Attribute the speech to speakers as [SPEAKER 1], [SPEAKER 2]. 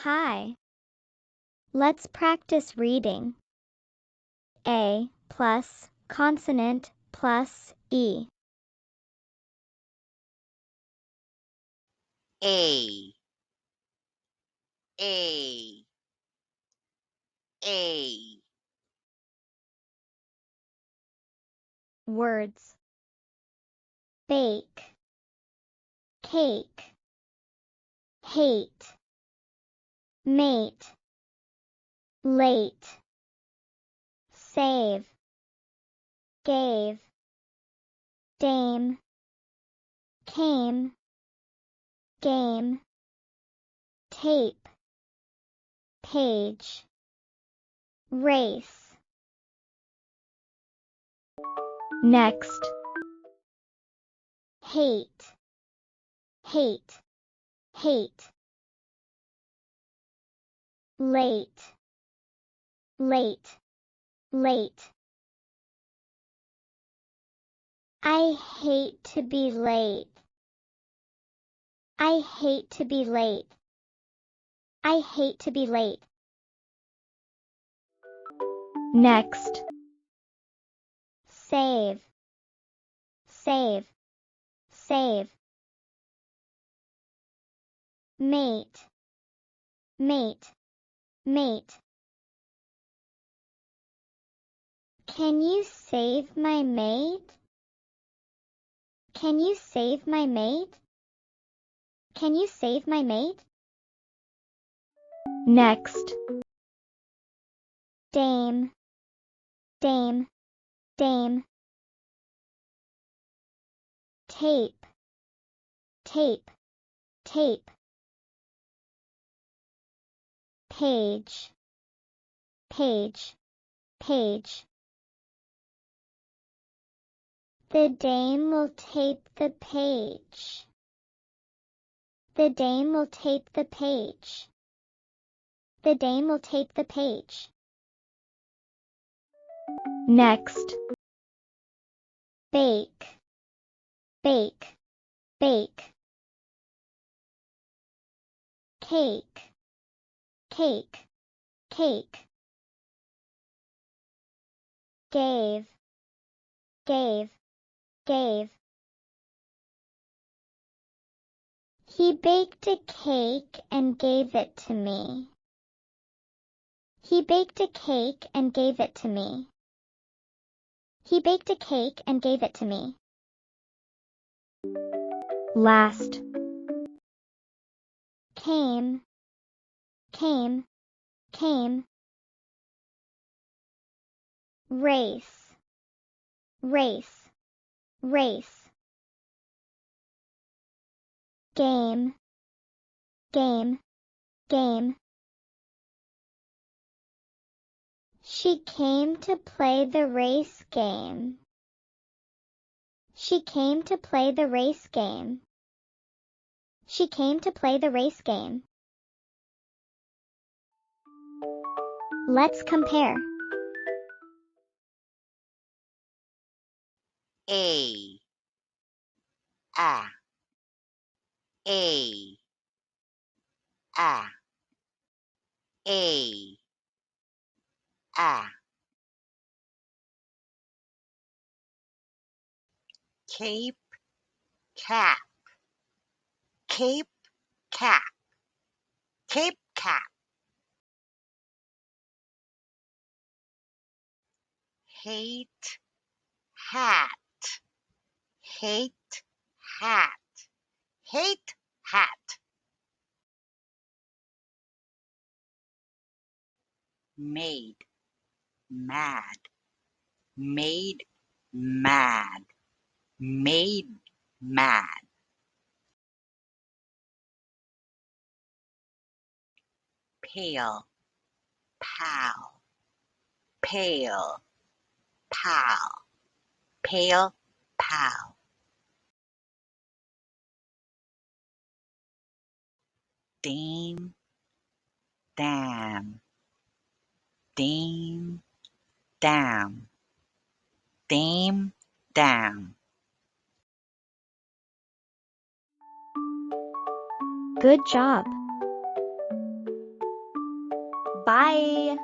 [SPEAKER 1] Hi. Let's practice reading. A plus consonant plus E.
[SPEAKER 2] A.
[SPEAKER 1] Words. Bake, cake, hate, mate, late, save, gave, dame, came, game, tape, page, race. Next. Hate, hate, hate. Late, late, late. I hate to be late. I hate to be late. I hate to be late. Next. Save, save, save. Mate, mate, mate. Can you save my mate? Can you save my mate? Can you save my mate? Next. Dame, dame, dame. Tape, tape, tape. Page, page, page. The dame will tape the page. The dame will tape the page. The dame will tape the page. Next. Bake, bake, bake. Cake, cake, cake. Gave, gave, gave. He baked a cake and gave it to me. He baked a cake and gave it to me. He baked a cake and gave it to me. Last. Came, came, came. Race, race, race. Game, game, game. She came to play the race game. She came to play the race game. She came to play the race game. Let's compare.
[SPEAKER 2] A. A. Cape, cap, cape, cap, cape, cap. Hate, hat, hate, hat, hate, hat. Made, mad, made, mad, made, mad. Pale, pal, pale, pal, pale, pal. Dame, dam, dame, dam, dame, dam.
[SPEAKER 1] Good job.
[SPEAKER 3] Bye!